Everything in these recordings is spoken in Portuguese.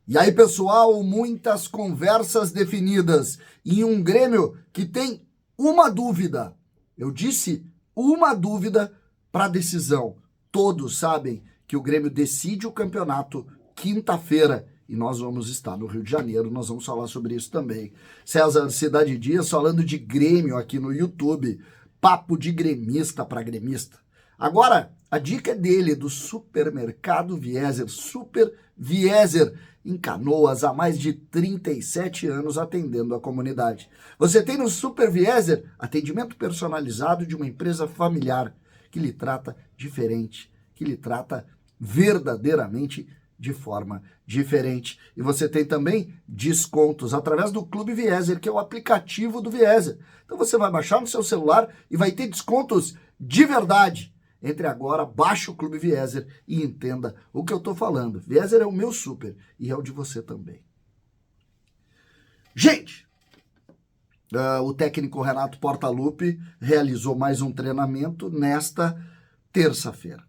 E aí, pessoal, muitas conversas definidas em um Grêmio que tem uma dúvida. Eu disse uma dúvida para decisão. Todos sabem que o Grêmio decide o campeonato quinta-feira e nós vamos estar no Rio de Janeiro, nós vamos falar sobre isso também. César Cidade Dias falando de Grêmio aqui no YouTube, papo de gremista para gremista. Agora, a dica é dele, do Supermercado Vieser, Super Vieser, em Canoas, há mais de 37 anos atendendo a comunidade. Você tem no Super Vieser atendimento personalizado de uma empresa familiar que lhe trata diferente, que lhe trata verdadeiramente de forma diferente. E você tem também descontos através do Clube Vieser, que é o aplicativo do Vieser. Então você vai baixar no seu celular e vai ter descontos de verdade. Entre agora, baixe o Clube Vieser e entenda o que eu estou falando. Vieser é o meu super e é o de você também. Gente, o técnico Renato Portaluppi realizou mais um treinamento nesta terça-feira.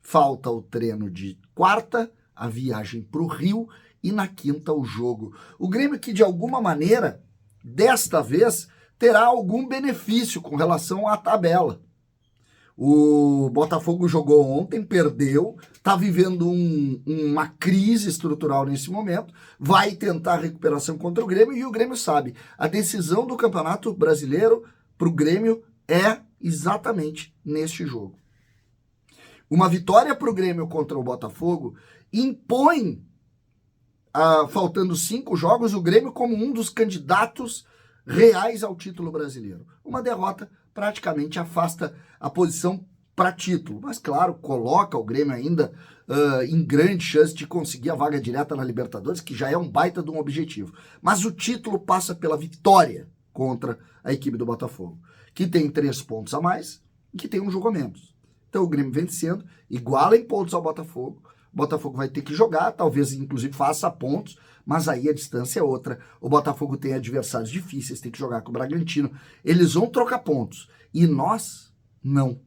Falta o treino de quarta, a viagem para o Rio e na quinta o jogo. O Grêmio que, de alguma maneira, desta vez, terá algum benefício com relação à tabela. O Botafogo jogou ontem, perdeu, está vivendo uma crise estrutural nesse momento, vai tentar recuperação contra o Grêmio e o Grêmio sabe, a decisão do Campeonato Brasileiro para o Grêmio é exatamente neste jogo. Uma vitória para o Grêmio contra o Botafogo impõe, faltando 5 jogos, o Grêmio como um dos candidatos reais ao título brasileiro. Uma derrota praticamente afasta a posição para título, mas claro, coloca o Grêmio ainda em grande chance de conseguir a vaga direta na Libertadores, que já é um baita de um objetivo. Mas o título passa pela vitória contra a equipe do Botafogo, que tem 3 pontos a mais e que tem um jogo a menos. Então o Grêmio vencendo, iguala em pontos ao Botafogo. O Botafogo vai ter que jogar, talvez inclusive faça pontos, mas aí a distância é outra. O Botafogo tem adversários difíceis, tem que jogar com o Bragantino. Eles vão trocar pontos. E nós, não.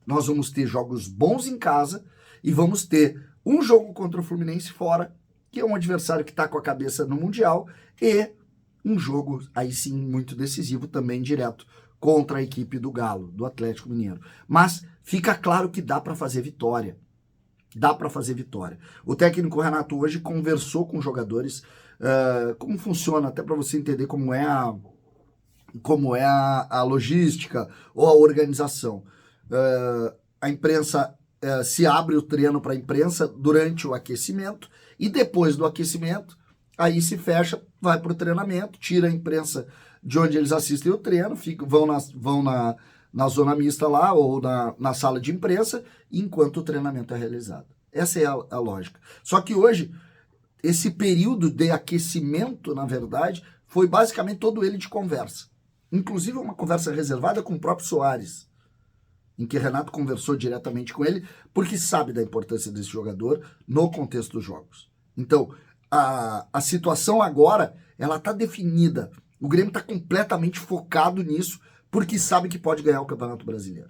Nós vamos ter jogos bons em casa e vamos ter um jogo contra o Fluminense fora, que é um adversário que está com a cabeça no Mundial, e um jogo, aí sim, muito decisivo também, direto, contra a equipe do Galo, do Atlético Mineiro. Mas fica claro que dá para fazer vitória. Dá para fazer vitória. O técnico Renato hoje conversou com os jogadores, como funciona, até para você entender como é a logística ou a organização. A imprensa se abre o treino para a imprensa durante o aquecimento e depois do aquecimento, aí se fecha, vai para o treinamento, tira a imprensa de onde eles assistem o treino, vão na zona mista lá ou na sala de imprensa, enquanto o treinamento é realizado. Essa é a lógica. Só que hoje, esse período de aquecimento, na verdade, foi basicamente todo ele de conversa. Inclusive uma conversa reservada com o próprio Soares, em que Renato conversou diretamente com ele, porque sabe da importância desse jogador no contexto dos jogos. Então, a situação agora, ela está definida. O Grêmio está completamente focado nisso, porque sabe que pode ganhar o Campeonato Brasileiro.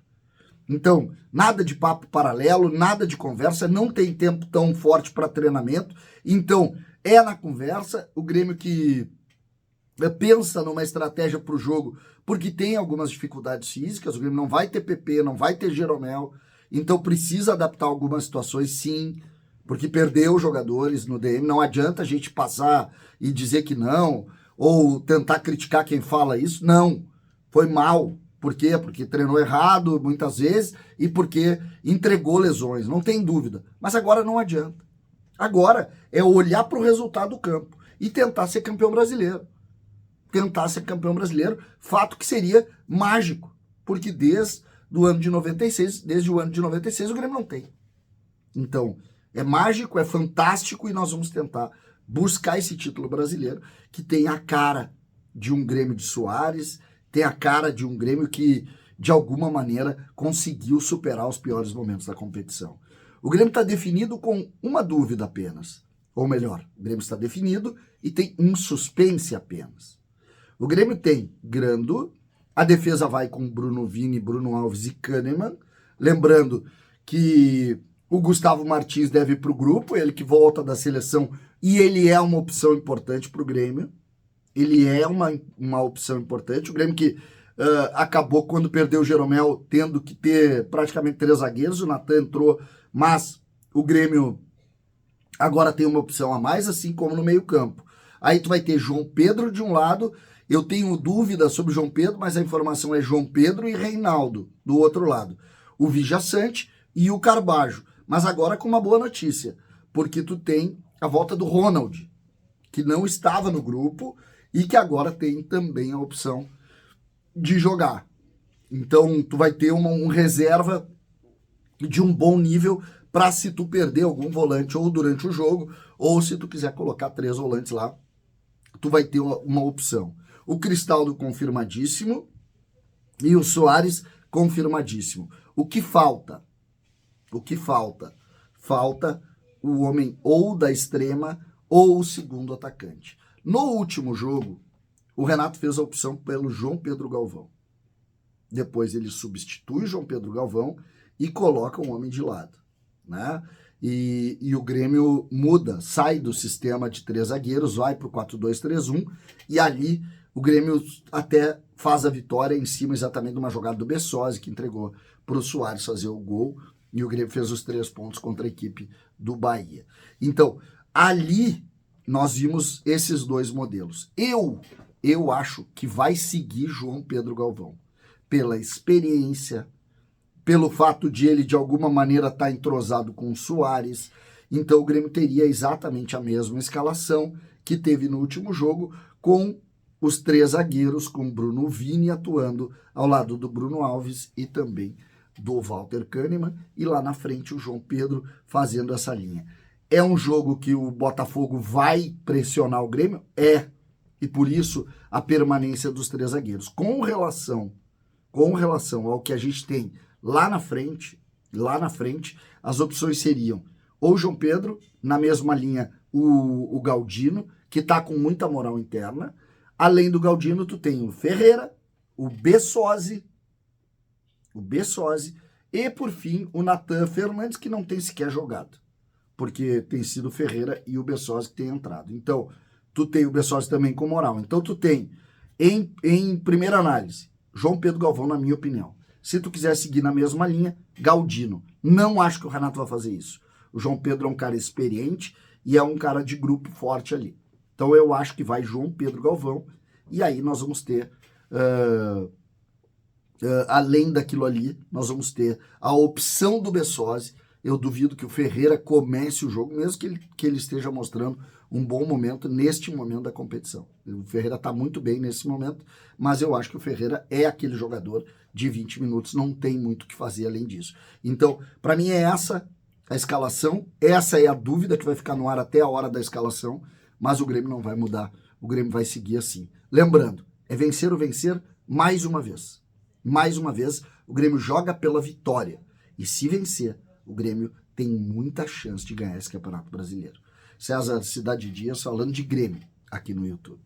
Então, nada de papo paralelo, nada de conversa, não tem tempo tão forte para treinamento. Então, é na conversa, o Grêmio que pensa numa estratégia para o jogo, porque tem algumas dificuldades físicas, o Grêmio não vai ter PP, não vai ter Jeromel, então precisa adaptar algumas situações, sim, porque perdeu jogadores no DM, não adianta a gente passar e dizer que não, ou tentar criticar quem fala isso, não, foi mal. Por quê? Porque treinou errado muitas vezes e porque entregou lesões, não tem dúvida. Mas agora não adianta. Agora é olhar para o resultado do campo e tentar ser campeão brasileiro. Tentar ser campeão brasileiro, fato que seria mágico, porque desde o ano de 96 o Grêmio não tem. Então, é mágico, é fantástico e nós vamos tentar buscar esse título brasileiro que tem a cara de um Grêmio de Soares, tem a cara de um Grêmio que, de alguma maneira, conseguiu superar os piores momentos da competição. O Grêmio está definido com uma dúvida apenas. Ou melhor, o Grêmio está definido e tem um suspense apenas. O Grêmio tem Grando, a defesa vai com Bruno Vini, Bruno Alves e Kahneman. Lembrando que o Gustavo Martins deve ir para o grupo, ele que volta da seleção e ele é uma opção importante para o Grêmio. Ele é uma opção importante. O Grêmio que acabou, quando perdeu o Jeromel, tendo que ter praticamente 3 zagueiros. O Natan entrou, mas o Grêmio agora tem uma opção a mais, assim como no meio-campo. Aí tu vai ter João Pedro de um lado. Eu tenho dúvida sobre o João Pedro, mas a informação é João Pedro e Reinaldo do outro lado. O Vijaçante e o Carbajo. Mas agora com uma boa notícia, porque tu tem a volta do Ronald, que não estava no grupo e que agora tem também a opção de jogar. Então tu vai ter um reserva de um bom nível para se tu perder algum volante ou durante o jogo, ou se tu quiser colocar 3 volantes lá, tu vai ter uma opção. O Cristaldo confirmadíssimo e o Soares confirmadíssimo. O que falta? O que falta? Falta o homem ou da extrema ou o segundo atacante. No último jogo, o Renato fez a opção pelo João Pedro Galvão. Depois ele substitui o João Pedro Galvão e coloca um homem de lado, né? E o Grêmio muda, sai do sistema de 3 zagueiros, vai para o 4-2-3-1 e ali o Grêmio até faz a vitória em cima exatamente de uma jogada do Bessosi, que entregou para o Soares fazer o gol, e o Grêmio fez os 3 pontos contra a equipe do Bahia. Então, ali nós vimos esses 2 modelos. Eu acho que vai seguir João Pedro Galvão, pela experiência, pelo fato de ele, de alguma maneira, estar entrosado com o Soares. Então, o Grêmio teria exatamente a mesma escalação que teve no último jogo, com os 3 zagueiros, com Bruno Vini atuando ao lado do Bruno Alves e também do Walter Kahneman, e lá na frente o João Pedro fazendo essa linha. É um jogo que o Botafogo vai pressionar o Grêmio? É. E por isso a permanência dos 3 zagueiros. Com relação ao que a gente tem lá na frente, as opções seriam ou João Pedro, na mesma linha o Galdino, que está com muita moral interna. Além do Galdino, tu tem o Ferreira, o Bessosi e, por fim, o Natan Fernandes, que não tem sequer jogado, porque tem sido o Ferreira e o Bessosi que tem entrado. Então, tu tem o Bessosi também com moral. Então, tu tem, em primeira análise, João Pedro Galvão, na minha opinião. Se tu quiser seguir na mesma linha, Galdino. Não acho que o Renato vai fazer isso. O João Pedro é um cara experiente e é um cara de grupo forte ali. Então, eu acho que vai João Pedro Galvão, e aí nós vamos ter... além daquilo ali, nós vamos ter a opção do Bessosi. Eu duvido que o Ferreira comece o jogo, mesmo que ele esteja mostrando um bom momento neste momento da competição. O Ferreira está muito bem nesse momento, mas eu acho que o Ferreira é aquele jogador de 20 minutos, não tem muito o que fazer além disso. Então, para mim é essa a escalação, essa é a dúvida que vai ficar no ar até a hora da escalação, mas o Grêmio não vai mudar, o Grêmio vai seguir assim. Lembrando, é vencer ou vencer mais uma vez. Mais uma vez, o Grêmio joga pela vitória. E se vencer, o Grêmio tem muita chance de ganhar esse Campeonato Brasileiro. César Cidade Dias falando de Grêmio aqui no YouTube.